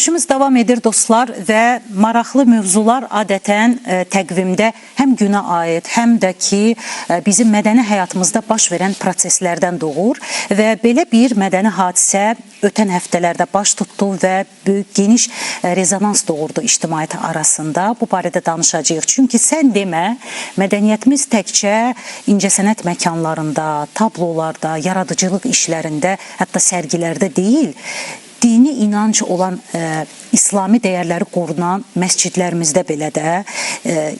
Verilişimiz davam edir dostlar və maraqlı mövzular adətən təqvimdə həm günə aid, həm də ki bizim mədəni həyatımızda baş verən proseslərdən doğur və belə bir mədəni hadisə ötən həftələrdə baş tutdu və böyük geniş rezonans doğurdu ictimaiyyət arasında. Bu barədə danışacağıq. Çünki sən demə, mədəniyyətimiz təkcə incəsənət məkanlarında, tablolarda, yaradıcılıq işlərində, hətta sərgilərdə deyil, dini inanc olan İslami dəyərləri qorunan məscidlərimizdə belə də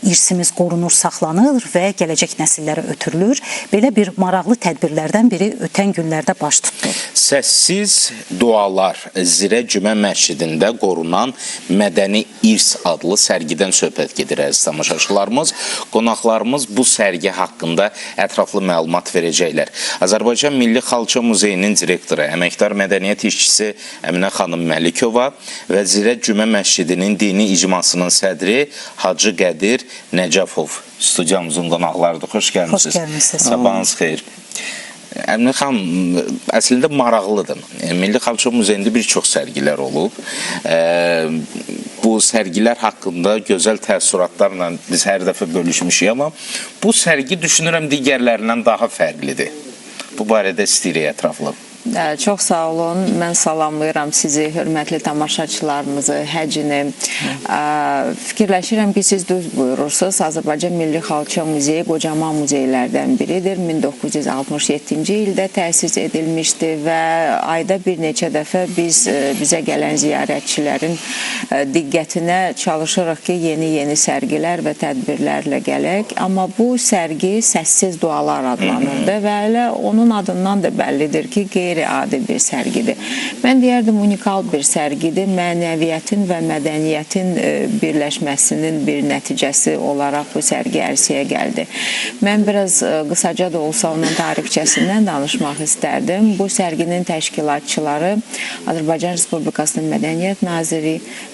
irsimiz qorunur, saxlanır və gələcək nəsillərə ötürülür. Belə bir maraqlı tədbirlərdən biri ötən günlərdə baş tutdu. Səssiz dualar Zirə Cümə məscidində qorunan mədəni irs adlı sərgidən söhbət gedir əziz tamaşaçılarımız. Qonaqlarımız bu sərgi haqqında ətraflı məlumat verəcəklər. Azərbaycan Milli Xalça Muzeyinin direktoru, əməkdar mədəniyyət işçisi Əminə xanım Məlikova və Zirə Cümə məscidinin dini icmasının sədri Hacı Qədir Nəcəfov studiyamızın qonaqlarıdır. Xoş gəlmişsiniz. Xoş gəlmişsiniz. Sabahınız xeyir. Əminə xanım, əslində maraqlıdır. Milli Xalça Muzeyində bir çox sərgilər olub. Bu sərgilər haqqında gözəl təəssüratlarla biz hər dəfə bölüşmüşük, amma bu sərgi düşünürəm digərlərindən daha fərqlidir. Bu barədə istəyirik ətraflı. Çox sağ olun. Mən salamlayıram sizi, hörmətli tamaşaçılarımızı, həcini. Fikirləşirəm ki, siz düz buyurursunuz. Azərbaycan Milli Xalça Muzeyi qocaman muzeylərdən biridir. 1967-ci ildə təsis edilmişdi və ayda bir neçə dəfə bizə gələn ziyarətçilərin diqqətinə çalışırıq ki, yeni sərgilər və tədbirlərlə gələk. Amma bu sərgi Səssiz Dualar adlanırdı və elə onun adından da bəllidir ki, qeyri-adi bir sərgidir. Mən deyərdim, unikal bir sərgidir. Mənəviyyətin və mədəniyyətin birləşməsinin bir nəticəsi olaraq bu sərgi ərsəyə gəldi. Mən biraz qısaca da olsa onun tarixçəsindən danışmaq istərdim. Bu sərginin təşkilatçıları Azərbaycan Respublikasının Mədəniyyət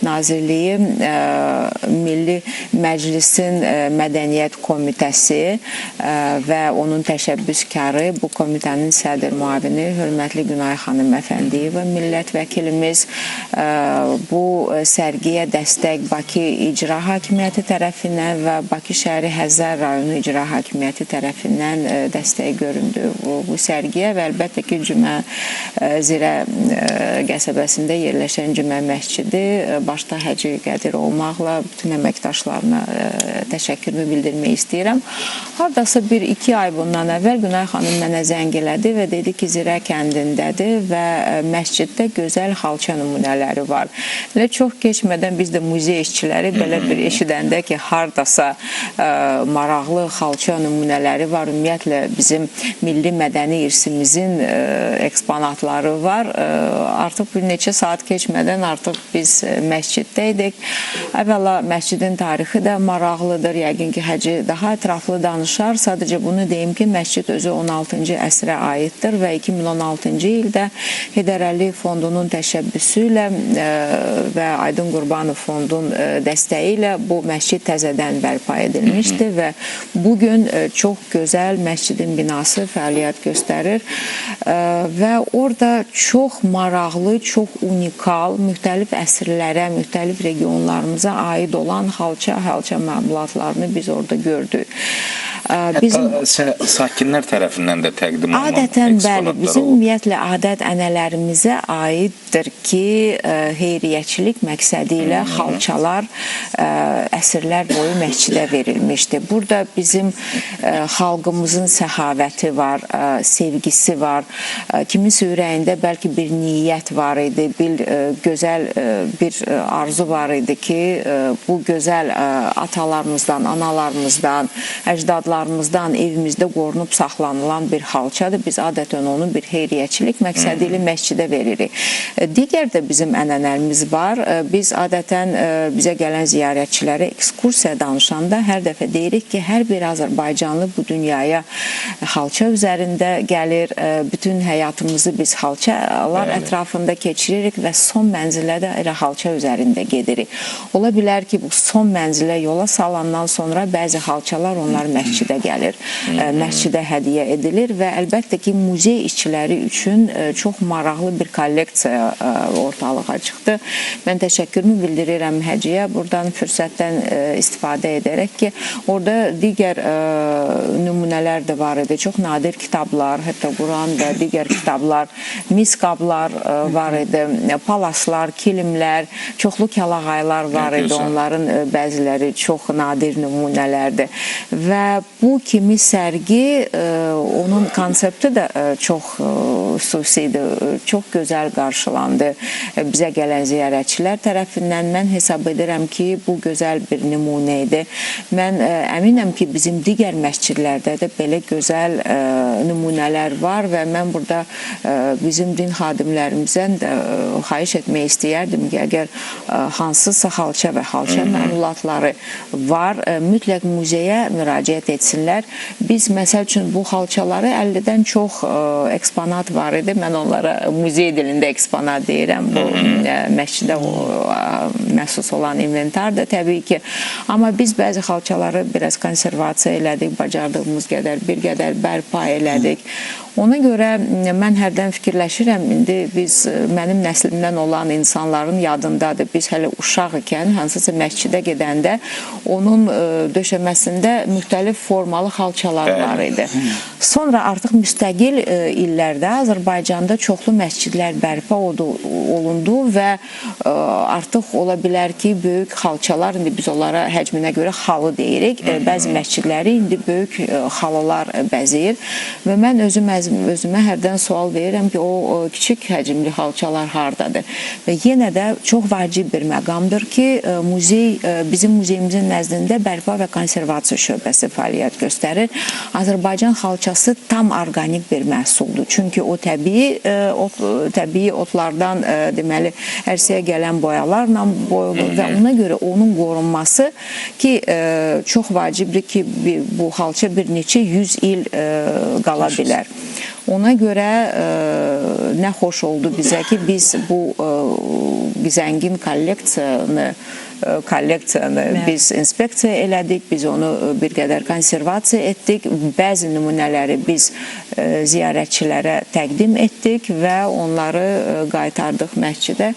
Nazirliyi, Milli Məclisin Mədəniyyət Komitəsi və onun təşəbbüskarı, bu komitənin sədr müavini hörmətli Günay xanım Əfəndiyeva, millət vəkilimiz, bu sərgiyə dəstək Bakı İcra Hakimiyyəti tərəfindən və Bakı şəhəri Həzər rayonu İcra Hakimiyyəti tərəfindən dəstək göründü bu sərgiyə və əlbəttə ki, Zirə qəsəbəsində yerləşən Cümə məscidi başda Hacı Qədir olmaqla bütün əməkdaşlarına təşəkkürümü bildirmək istəyirəm. Hardasa 1-2 ay bundan əvvəl Günay xanım mənə zəng elədi və dedi ki, Zirə kəndindədir və məsciddə gözəl xalça nümunələri var. Elə çox keçmədən biz də muzey işçiləri belə bir eşidəndə ki, hardasa maraqlı xalça nümunələri var, ümumiyyətlə bizim milli mədəni irsimizin eksponatları var. Artıq bir neçə saat keçmədən artıq biz məsciddəydik. Əvvəla məscidin tarixi də maraqlıdır. Yəqin ki, Həcı daha ətraflı danışar. Sadəcə bunu deyim ki, məscid özü 16-cı əsrə aiddir və 2016-cı ildə Heydər Əliyev Fondunun təşəbbüsü ilə və Aydın Qurbanov Fondun dəstəyi ilə bu məscid təzədən bərpa edilmişdir və bugün çox gözəl məscidin binası fəaliyyət göstərir və orada çox maraqlı, çox unikal, müxtəlif əsrlərə, müxtəlif regionlarımıza aid olan xalça məmulatlarını biz orada gördük. Hətta sakinlər tərəfindən də təqdim olunan adətən bəli, eksponatlar bizim olub. ümumiyyətlə adət-ənələrimizə aiddir ki, xeyriyyəçilik məqsədi ilə xalçalar əsrlər boyu məscidə verilmişdir. Burada bizim xalqımızın səxavəti var, sevgisi var. Kiminsə ürəyində bəlkə bir niyyət var idi, gözəl bir arzu var idi ki, bu gözəl atalarımızdan, analarımızdan, əcdadlarımızdan evimizdə qorunub saxlanılan bir xalçadır. Biz adətən onu bir xeyriyyəçilik məqsədi ilə məscidə veririk. Digər də bizim ənənələrimiz var. Biz adətən bizə gələn ziyarətçilərə ekskursiya danışanda hər dəfə deyirik ki, hər bir Azərbaycanlı bu dünyaya xalça üzərində gəlir. Bütün həyatımızı biz xalçalar ətrafında keçiririk və son mənzilə də elə xalça üzərində gedirik. Ola bilər ki, bu son mənzilə yola salandan sonra bəzi xalçalar onlar məscid məscidə gəlir, məscidə hədiyyə edilir və əlbəttə ki, muzey işçiləri üçün çox maraqlı bir kolleksiya ortalığa çıxdı. Mən təşəkkürümü bildirirəm Həciyə buradan fürsətdən istifadə edərək ki, orada digər nümunələr də var idi. Çox nadir kitablar, hətta Quran və digər kitablar, mis qablar var idi, palaslar, kilimlər, çoxlu kəlağaylar var idi. Onların bəziləri çox nadir nümunələrdir. Və bu kimi sərgi, onun konsepti də çox xüsusidir, çox gözəl qarşılandı bizə gələn ziyarətçilər tərəfindən. Mən hesab edirəm ki, bu gözəl bir nümunə idi. Mən əminəm ki, bizim digər məscidlərdə də belə gözəl nümunələr var və mən burada bizim din xadimlərimizdən də xahiş etmək istəyərdim ki, əgər hansısa xalça və xalça məmulatları var, mütləq muzeyə müraciət etsinlər. Biz, məsəl üçün, bu xalçaları 50-dən çox eksponat var idi. Mən onlara muzey dilində eksponat deyirəm. Bu məscidə məxsus olan inventardır təbii ki. Amma biz bəzi xalçaları biraz konservasiya elədik, bacardığımız qədər, bir qədər bərpa elədik. Ona görə mən hərdən fikirləşirəm, indi biz, mənim nəslimdən olan insanların yadındadır. Biz hələ uşaq ikən, hansısa məscidə gedəndə onun döşəməsində müxtəlif formalı xalçalar var idi. Sonra artıq müstəqil illərdə Azərbaycanda çoxlu məscidlər bərpa olundu və artıq ola bilər ki, böyük xalçalar, indi biz onlara həcminə görə xalı deyirik, bəzi məscidləri indi böyük xalılar bəzəyir və mən özümə hərdən sual verirəm ki, o kiçik həcmli xalçalar hardadır? Və yenə də çox vacib bir məqamdır ki, muzey, bizim muzeyimizin nəzdində bərpa və konservasiya şöbəsi fəaliyyət göstərir. Azərbaycan xalçası tam orqanik bir məhsuldur. Çünki o təbii otlardan, deməli, ərsəyə gələn boyalarla boyulur və ona görə onun qorunması ki, çox vacibdir ki, bu xalça bir neçə 100 il qala bilər. Ona görə nə xoş oldu bizə ki, biz bu zəngin kolleksiyanı biz inspeksiya elədik, biz onu bir qədər konservasiya etdik, bəzi nümunələri biz ziyarətçilərə təqdim etdik və onları qaytardıq məscidə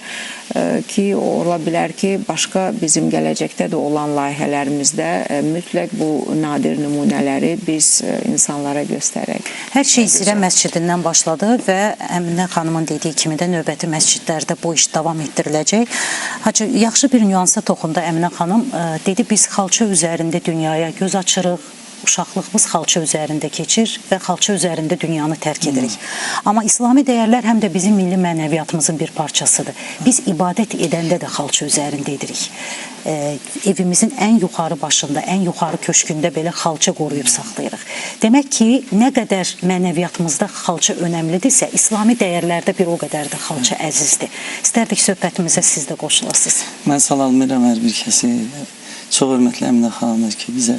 ki, ola bilər ki, başqa bizim gələcəkdə də olan layihələrimizdə mütləq bu nadir nümunələri biz insanlara göstərək. Hər şey Zirə məscidindən başladı və Əminə xanımın dediyi kimi də növbəti məscidlərdə bu iş davam etdiriləcək. Hacı, yaxşı bir nüansa toxundu Əminə xanım. Dedi, biz xalça üzərində dünyaya göz açırıq, uşaqlığımız xalça üzərində keçir və xalça üzərində dünyanı tərk edirik. Amma İslami dəyərlər həm də bizim milli mənəviyyatımızın bir parçasıdır. Biz ibadət edəndə də xalça üzərində edirik. Evimizin ən yuxarı başında, ən yuxarı köşkündə belə xalça qoruyub saxlayırıq. Demək ki, nə qədər mənəviyyatımızda xalça önəmlidirsə, İslami dəyərlərdə bir o qədər də xalça əzizdir. İstərdik söhbətimizə siz də qoşulasınız. Mən salamlayıram hər bir kəsi. Çox hörmətli Əminə xanımdır ki, bizə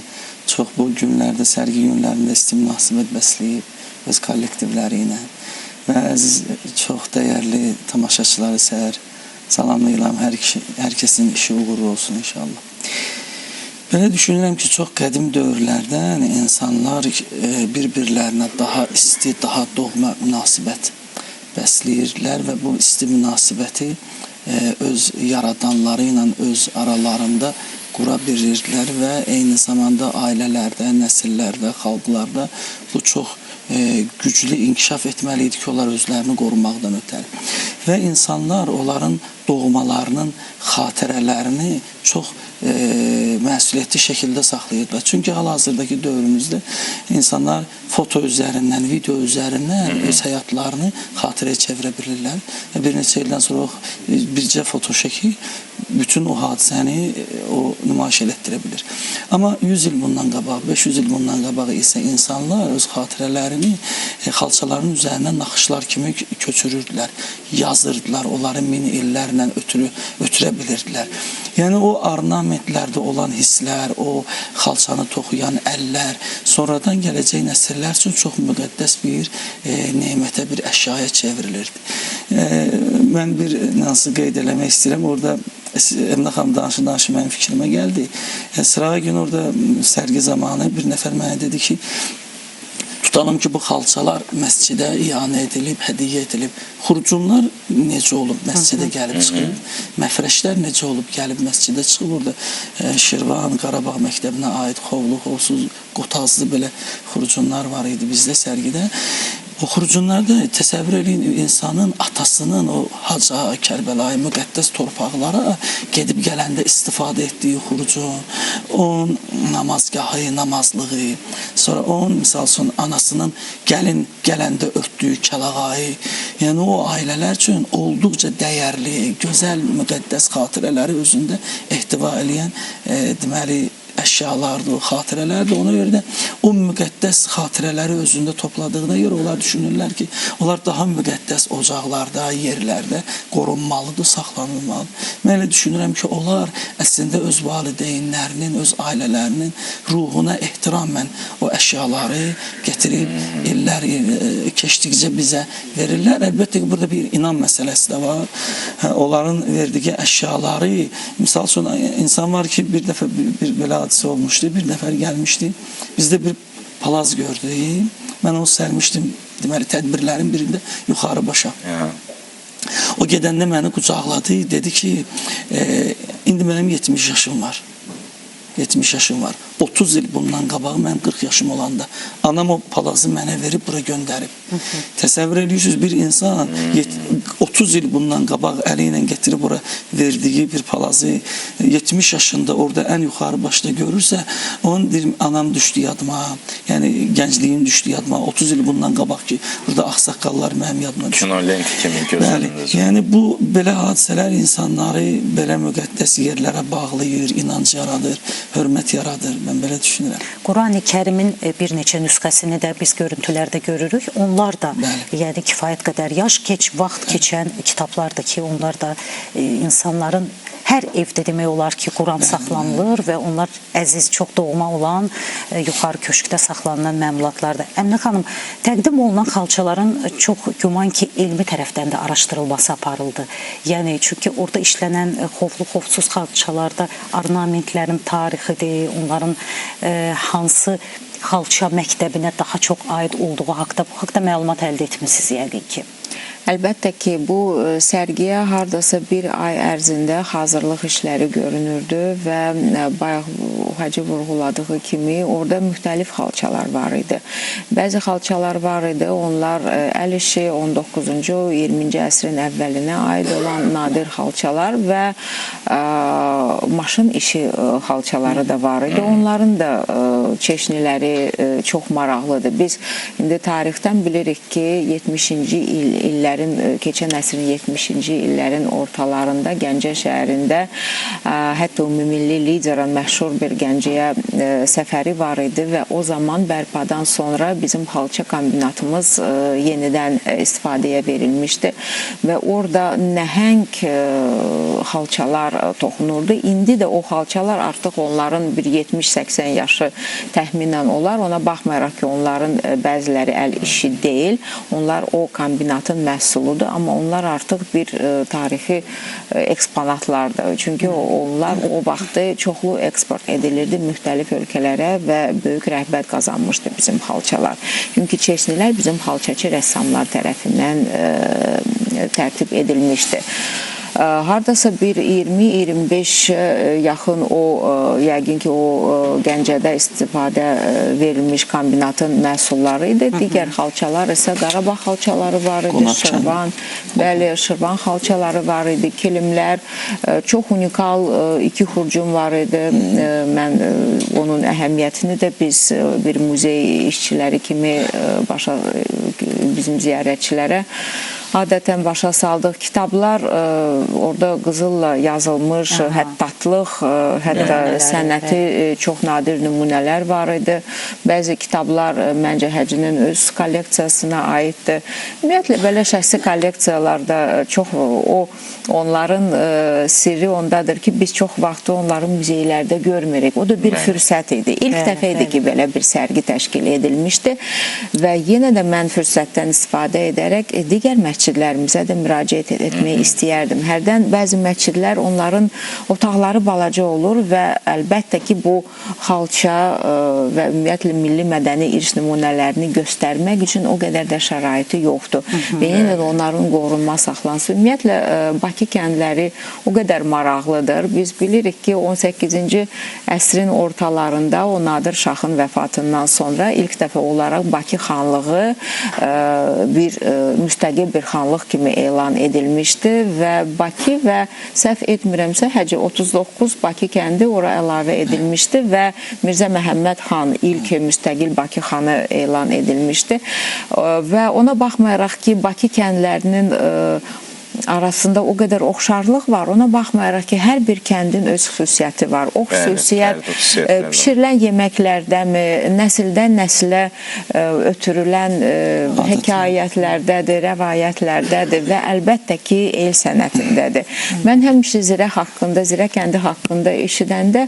çox bu günlərdə, sərgi günlərində isti münasibət bəsləyib öz kollektivləri ilə və əziz, çox dəyərli tamaşaçıları səhər salamlayıram. Hər kəsin işi uğurlu olsun inşallah. Belə düşünürəm ki, çox qədim dövrlərdən insanlar bir-birlərinə daha isti, daha doğma münasibət bəsləyirlər və bu isti münasibəti öz yaradanları ilə öz aralarında qura bilirdilər və eyni zamanda ailələrdə, nəsillərdə, xalqlarda bu çox güclü inkişaf etməli idi ki, onlar özlərini qorumaqdan ötəri. Və insanlar onların doğmalarının xatirələrini çox məsuliyyətli şəkildə saxlayırlar. Çünki hal-hazırdakı dövrümüzdə insanlar foto üzərindən, video üzərindən öz həyatlarını xatirəyə çevirə bilirlər. Bir neçə ildən sonra bircə foto şəkil bütün o hadisəni nümayiş elətdirə bilir. Amma 100 il bundan qabaq, 500 il bundan qabaq isə insanlar öz xatirələrini xalçaların üzərinə naxışlar kimi köçürürdülər, yazırdılar, onları min illərlə ötürə bilirdilər. Yəni o ornamentlərdə olan hisslər, o xalçanı toxuyan əllər sonradan gələcək nəsillər üçün çox müqəddəs bir nemətə, bir əşyaya çevrilirdi. Mən bir hansı qeyd eləmək istəyirəm, orada Emine xanım danışın mənim fikrimə gəldi. Sırağa gün orada sərgi zamanı bir nəfər mənə dedi ki, tutalım ki, bu xalçalar məscidə iyanə edilib, hədiyyə edilib. Xurcunlar necə olub məscidə gəlib çıxıb? Məfrəşlər necə olub gəlib məscidə çıxıb? Orada Şirvan, Qarabağ məktəbinə aid xovlu, xovsuz, qotazlı belə xurcunlar var idi bizdə sərgidə. O xurcunlarda təsəvvür edin insanın atasının o Haca, Kərbəlayı, müqəddəs torpaqlara gedib gələndə istifadə etdiyi xurcun, onun namazgahı, namazlığı, sonra onun misal üçün anasının gəlin gələndə örtdüyü kəlağayı, yəni o ailələr üçün olduqca dəyərli, gözəl, müqəddəs xatirələri özündə ehtiva eləyən deməli əşyalardır, xatirələrdir. Ona görə də o müqəddəs xatirələri özündə topladığına görə onlar düşünürlər ki, onlar daha müqəddəs ocaqlarda, yerlərdə qorunmalıdır, saxlanılmalıdır. Mən elə düşünürəm ki, onlar əslində öz valideynlərinin, öz ailələrinin ruhuna ehtiramən o əşyaları gətirib illər keçdikcə bizə verirlər. Əlbəttə ki, burada bir inan məsələsi də var. Onların verdiyi əşyaları, misal üçün insan var ki, bir dəfə bir belə hadisə olmuşdu. Bir nəfər gəlmişdi. Bizdə bir palaz gördü. Mən onu sərmişdim. Deməli, tədbirlərin birində yuxarı başa. O gedəndə məni qucaqladı. Dedi ki, indi mənim 70 yaşım var. 70 yaşım var. 30 il bundan qabaq mənim 40 yaşım olanda anam o palazı mənə verib bura göndərib. Təsəvvür edirsiniz, bir insan 30 il bundan qabaq əli ilə gətirib bura verdiyi bir palazı 70 yaşında orada ən yuxarı başda görürsə, onun deyir, anam düşdü yadıma, yəni gəncliyim düşdü yadıma, 30 il bundan qabaq ki, burada ağsaqqallar mənim yadıma düşdü. Kinolenki kimi gözəlindiniz. Yəni bu belə hadisələr insanları belə müqəddəs yerlərə bağlayır, inanc yaradır, hörmət yaradır. Mən belə düşünürəm. Qurani Kərimin bir neçə nüsxəsini də biz görüntülərdə görürük. Onlar da yəni kifayət qədər yaş vaxt keçən kitablardır ki, onlar da insanların hər evdə demək olar ki, Quran saxlanılır və onlar əziz, çox doğma olan yuxarı köşkdə saxlanılan məmulatlardır. Əminə xanım, təqdim olunan xalçaların çox güman ki, elmi tərəfdən də araşdırılması aparıldı. Yəni, çünki orada işlənən xovlu, xovsuz xalçalarda ornamentlərin tarixidir, onların hansı xalça məktəbinə daha çox aid olduğu haqda, bu haqda məlumat əldə etmişsiniz yəqin ki. Əlbəttə ki, bu sərgiyə hardasa bir ay ərzində hazırlıq işləri görünürdü və bayaq Hacı vurğuladığı kimi orada müxtəlif xalçalar var idi. Bəzi xalçalar var idi, onlar əl işi 19-cu, 20-ci əsrin əvvəlinə aid olan nadir xalçalar və maşın işi xalçaları da var idi. Onların da çeşniləri çox maraqlıdır. Biz indi tarixdən bilirik ki, 70-ci illərin, keçən əsrin 70-ci illərin ortalarında Gəncə şəhərində hətta ümumilli liderin məşhur bir Gəncəyə səfəri var idi və o zaman bərpadan sonra bizim xalça kombinatımız yenidən istifadəyə verilmişdi və orada nəhəng xalçalar toxunurdu. İndi də o xalçalar artıq onların bir 70-80 yaşı təxminən olar. Ona baxmayaraq ki, onların bəziləri əl işi deyil. Onlar o kombinatın məhsuludur, amma onlar artıq bir tarixi eksponatlardır. Çünki onlar o vaxtı çoxlu eksport edilirdi müxtəlif ölkələrə və böyük rəğbət qazanmışdı bizim xalçalar. Çünki çeşnilər bizim xalçaçı rəssamlar tərəfindən tərtib edilmişdi. Hardasa bir 20-25 yaxın o yəqin ki o Gəncədə istifadə verilmiş kombinatın məhsulları idi. Digər xalçalar isə Qarabağ xalçaları var idi, Şirvan, bəli, Şirvan xalçaları var idi, kilimlər, çox unikal iki xurcun var idi. Mən onun əhəmiyyətini də biz bir muzey işçiləri kimi bizim ziyarətçilərə adətən başa saldıq. Kitablar orada qızılla yazılmış, həttatlıq, hətta sənəti çox nadir nümunələr var idi. Bəzi kitablar məncə Həcinin öz kolleksiyasına aiddir. Ümumiyyətlə, belə şəxsi kolleksiyalarda çox onların sirri ondadır ki, biz çox vaxtı onların muzeylərdə görmürük. O da bir fürsət idi. İlk dəfə idi ki, belə bir sərgi təşkil edilmişdi və yenə də mən fürsətdən istifadə edərək digər məscidlərdə məscidlərimizə də müraciət etmək istəyərdim. Hərdən bəzi məscidlər onların otaqları balaca olur və əlbəttə ki, bu xalça və ümumiyyətlə milli mədəni irs nümunələrini göstərmək üçün o qədər də şəraiti yoxdur. Və yenə də onların qorunma, saxlanması. Ümumiyyətlə, Bakı kəndləri o qədər maraqlıdır. Biz bilirik ki, 18-ci əsrin ortalarında o Nadir Şahın vəfatından sonra ilk dəfə olaraq Bakı xanlığı bir müstəqil bir xanlıq kimi elan edilmişdi və Bakı və səhv etmirəmsə Həcə 39 Bakı kəndi ora əlavə edilmişdi və Mirzə Məhəmməd xan ilk müstəqil Bakı xanı elan edilmişdi və ona baxmayaraq ki, Bakı kəndlərinin arasında o qədər oxşarlıq var. Ona baxmayaraq ki, hər bir kəndin öz xüsusiyyəti var. O xüsusiyyət pişirilən yeməklərdəmi, nəsildən nəsilə ötürülən hekayətlərdədir, rəvayətlərdədir və əlbəttə ki, el sənətindədir. Mən həmişə Zirə haqqında, Zirə kəndi haqqında eşidəndə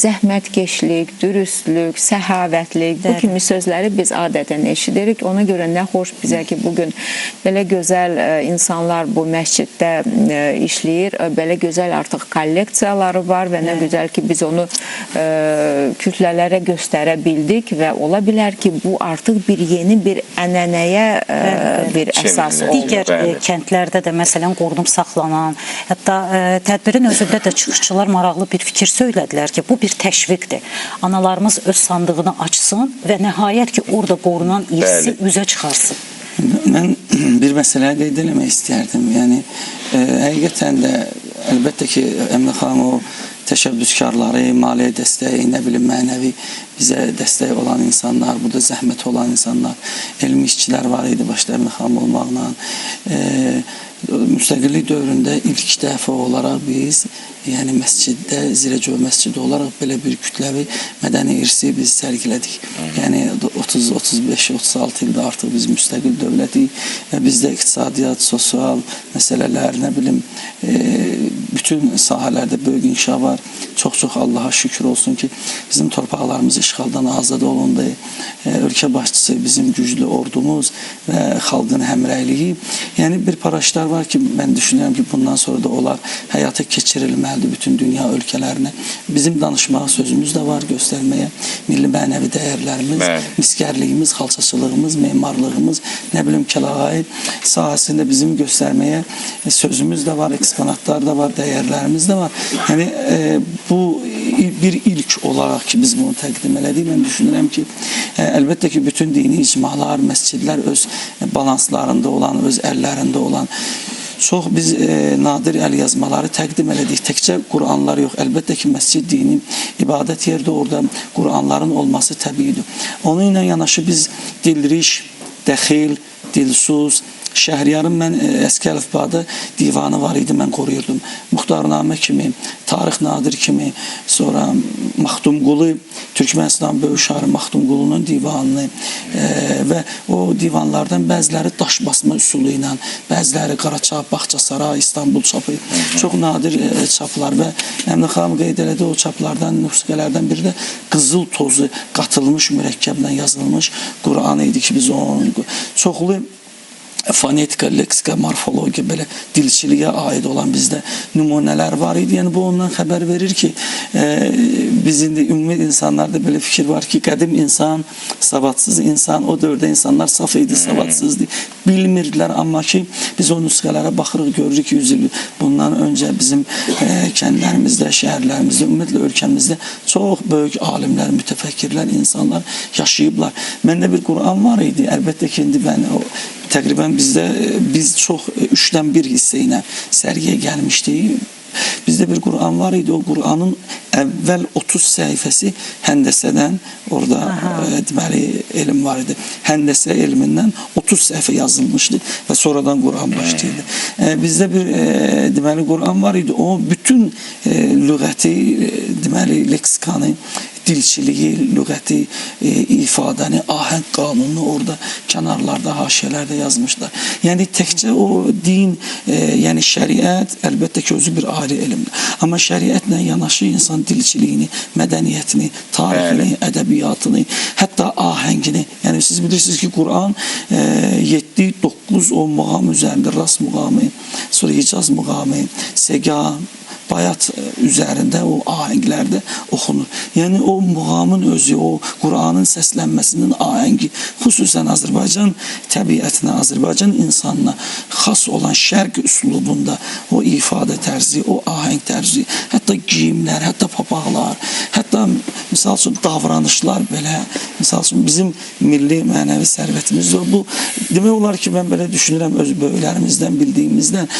zəhmətkeşlik, dürüstlük, səhavətlik, bu kimi sözləri biz adətən eşidirik. Ona görə nə xoş bizə ki, bugün belə gözəl insanlar bu məsciddə işləyir. Belə gözəl artıq kolleksiyaları var və nə gözəl ki, biz onu kütlələrə göstərə bildik və ola bilər ki, bu artıq bir yeni bir ənənəyə bir əsas olur. Digər kəndlərdə də məsələn qorunub saxlanan, hətta tədbirin özündə də çıxışçılar maraqlı bir fikir söylədilər ki, bu bir təşviqdir. Analarımız öz sandığını açsın və nəhayət ki, orada qorunan irsi üzə çıxarsın. Mən bir məsələyə qeyd eləmək istərdim. Yəni, həqiqətən də əlbəttə ki, Əminə xanım o təşəbbüskarları, maliyyə dəstəyi, nə bilim, mənəvi bizə dəstək olan insanlar, burada zəhmət olan insanlar, elmi işçilər var idi, başda Əminə xanım olmaqla. Müstəqillik dövründə ilk dəfə olaraq biz, yəni məsciddə, Zirəcövə məscidi olaraq belə bir kütləvi mədəni irsi biz sərgilədik. Yəni 30-35-36 ildə artıq biz müstəqil dövlətik və bizdə iqtisadiyyat, sosial məsələlər, nə bilim, bütün sahələrdə böyük inkişaf var. Çox-çox Allaha şükür olsun ki, bizim torpaqlarımız işğaldan azad olundu. Ölkə başçısı bizim güclü ordumuz və xalqın həmrəyliyi. Yəni bir paraşlar var ki, mən düşünürəm ki, bundan sonra da onlar həyata keçirilməlidir bütün dünya ölkələrinə. Bizim danışmağa sözümüz də var, göstərməyə milli mənəvi dəyərlərimiz, miskərliyimiz, xalçaçılığımız, memarlığımız, nə bilim, kəlağayı sahəsində bizim göstərməyə sözümüz də var, eksponatlar da var, dəyərlərimiz də var. Yəni, bu bir ilk olaraq ki, biz bunu təqdim elədik. Mən düşünürəm ki, əlbəttə ki, bütün dini icmalar, məscidlər öz balanslarında olan, öz əllərində olan çox biz nadir əl yazmaları təqdim elədik. Təkcə Quranlar yox. Əlbəttə ki, məscid dini ibadət yerdə orada Quranların olması təbiidir. Onun ilə yanaşı biz Dilriş, Dəxil, Dilsuz, Şəhriyarın mən əski əlifbada divanı var idi, mən qoruyurdum. Muxtarnamə kimi, Tarix Nadir kimi, sonra Maxtumqulu, Türkmənistan böyük şairi Maxtumqulunun divanını və o divanlardan bəziləri daş basma üsulu ilə, bəziləri Qaraçap, Bağçasaray, İstanbul çapı, çox nadir çaplar və Əminə xanım qeyd elədi, o çaplardan, nüsxələrdən biri də qızıl tozu qatılmış mürəkkəblə yazılmış Quran idi ki, biz onun çoxlu fonetika, leksika, morfologiya, belə dilçiliyə aid olan bizdə nümunələr var idi. Yəni, bu ondan xəbər verir ki, bizim də ümumi insanlarda belə fikir var ki, qədim insan, savadsız insan, o dövrdə insanlar saf idi, savadsızdı, bilmirdilər. Amma ki, biz o nüsxələrə baxırıq, görürük ki, 100 il bundan öncə bizim kəndlərimizdə, şəhərlərimizdə, ümumiyyətlə ölkəmizdə çox böyük alimlər, mütəfəkkirlər, insanlar yaşayıblar. Məndə bir Quran var idi, əlbəttə ki, indi mən təqribən biz çox 3-dən 1 hissə ilə sərgiyə gəlmişdik. Bizdə bir Quran var idi, o Quranın əvvəl 30 səhifəsi həndəsədən, orada deməli elm var idi. Həndəsə elmindən 30 səhifə yazılmışdı və sonradan Quran başlayırdı. Bizdə bir deməli Quran var idi, o bütün lüğəti, deməli leksikanı dilçiliyi, lüğəti, ifadəni, ahəng qanununu orada kənarlarda, haşiyələrdə yazmışlar. Yəni təkcə o din, yəni şəriət əlbəttə ki, özü bir ayrı elmdir. Amma şəriətlə yanaşı insan dilçiliyini, mədəniyyətini, tarixini, ədəbiyyatını, hətta ahəngini, yəni siz bilirsiniz ki, Quran 7-9 o muğam üzərində, Ras muğamı, sonra Hicaz muğamı, Segan, Bayat üzərində o ahənglərdə oxunur. Yəni o muğamın özü, o Quranın səslənməsinin ahəngi, xüsusən Azərbaycan təbiətinə, Azərbaycan insanına xas olan şərq üslubunda o ifadə tərzi, o ahəng tərzi, hətta geyimlər, hətta papaqlar, hətta misal üçün davranışlar belə, misal üçün bizim milli mənəvi sərvətimiz bu. Demək olar ki, mən belə düşünürəm öz böyüklərimizdən, bildiyimizdən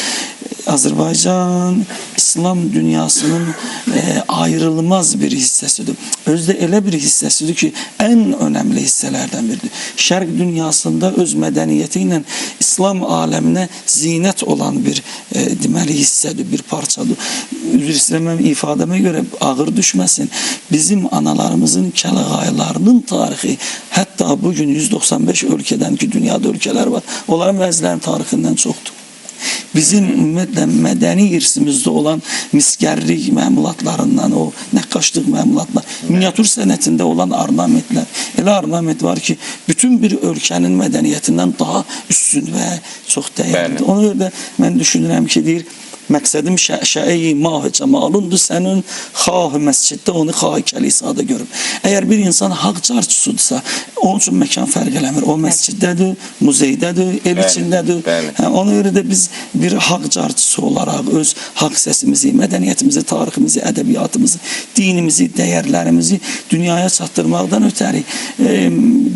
Azərbaycan İslam dünyasının ayrılmaz bir hissəsidir. Özdə elə bir hissəsidir ki, ən önəmli hissələrdən biridir. Şərq dünyasında öz mədəniyyəti ilə İslam aləminə zinət olan bir deməli hissədir, bir parçadır. Üzr istəyirəm, ifadəmə görə ağır düşməsin. Bizim analarımızın kəlağaylarının tarixi hətta bugün 195 ölkədən ki, dünyada ölkələr var, onların bəzilərinin tarixindən çoxdur. Bizim ümumiyyətlə mədəni irsimizdə olan miskərlik məmulatlarından, o nəqqaşlıq məmulatlar, miniatür sənətində olan ornamentlər, elə ornament var ki, bütün bir ölkənin mədəniyyətindən daha üstün və çox dəyərlidir. Ona görə də mən düşünürəm ki, deyir, məqsədim şə'i mah cəmalındır sənin, xah məsciddə onu xah kəlisada görüb. Əgər bir insan haqq carçısıdırsa, onun üçün məkan fərq eləmir. O məsciddədir, muzeydədir, el içindədir. Ona görə də biz bir haqq carçısı olaraq öz haqq səsimizi, mədəniyyətimizi, tariximizi, ədəbiyyatımızı, dinimizi, dəyərlərimizi dünyaya çatdırmaqdan ötəri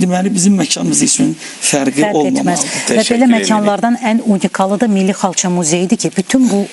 deməli bizim məkanımız üçün fərqi olmamalıdır. Və belə məkanlardan ən unikalı da Milli Xalça Muzeyidir ki, bütün bu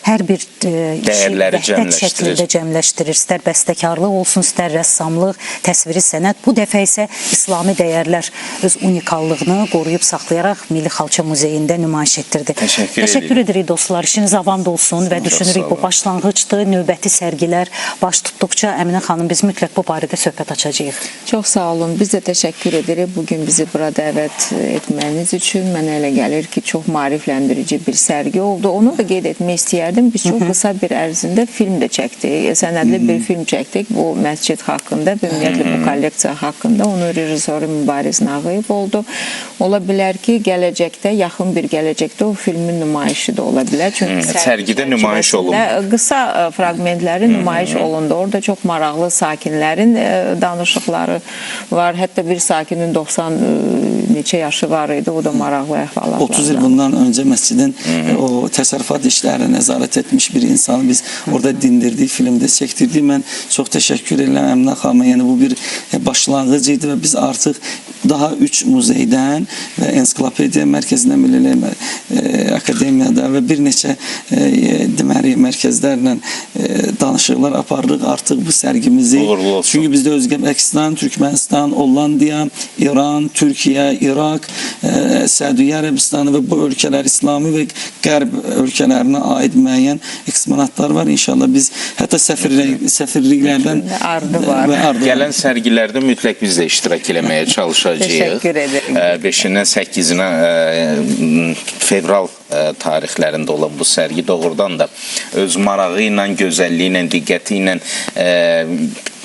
hər bir dəyərləri şəkildə cəmləşdirir. İstər bəstəkarlıq olsun, istər rəssamlıq, təsviri sənət. Bu dəfə isə İslami dəyərlər öz unikallığını qoruyub saxlayaraq Milli Xalça Muzeyində nümayiş etdirdi. Təşəkkür edirik dostlar. İşiniz avand olsun və düşünürük bu başlanğıcdır. Növbəti sərgilər baş tutduqca Əminə xanım biz mütləq bu barədə söhbət açacağıq. Çox sağ olun. Biz də təşəkkür edirik bugün bizi bura dəvət etməyiniz üçün. Mənə elə gəlir ki, çox maarifləndirici bir sərgi oldu. Onu da qeyd etmək istəyərdim. Biz çox qısa bir ərzində film də çəkdik. Sənədli bir film çəkdik. Bu məscid haqqında və ümumiyyətlə bu kolleksiya haqqında. Onun rejissoru Mübariz Nağıyev oldu. Ola bilər ki, gələcəkdə, yaxın bir gələcəkdə o filmin nümayişi də ola bilər. Çünki sərgidə nümayiş olundu. Qısa fraqmentləri nümayiş olundu. Orada çox maraqlı sakinlərin danışıqları var. Hətta bir sakinin 90 neçə yaşı var idi. O da maraqlı əhvalatlar. 30 il bundan öncə məscidin o təsərrüfat işlərinə nəzarət etmiş bir insanı biz orada dindirdik, filmdə çəkdirdik. Mən çox təşəkkür edirəm Əminə xanıma. Yəni bu bir başlanğıc idi və biz artıq daha 3 muzeydən və ensiklopediya mərkəzindən Milli Akademiyada və bir neçə deməli mərkəzlərlə danışıqlar aparırıq. Artıq bu sərgimizi, çünki bizdə Özbəkistan, Türkmənistan, Hollandiya, İran, Türkiyə, İraq, Səudiyyə Ərəbistanı və bu ölkələr İslami və Qərb ölkələrinə aid müəyyən eksponatlar var. İnşallah biz hətta səfirliklərdən gələn sərgilərdə mütləq biz də iştirak eləməyə çalışacağıq. Təşəkkür edirəm. 5-dən 8-nə fevral tarixlərində olan bu sərgi doğrudan da öz marağı ilə, gözəlliyi ilə, diqqəti ilə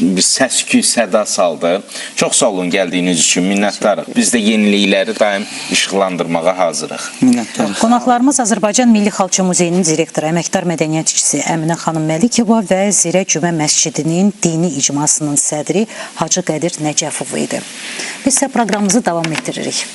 bir səs-küy, səda saldı. Çox sağ olun gəldiyiniz üçün, minnətdarıq. Biz də yenilikləri daim işıqlandırmağa hazırıq. Minnətdarıq. Qonaqlarımız Azərbaycan Milli Xalça Muzeyinin direktoru, əməkdar mədəniyyətçisi Əminə xanım Məlikova və Zirə Cümə Məscidinin dini icmasının sədri Hacı Qədir Nəcəfov idi. Biz isə proqramımızı davam etdiririk.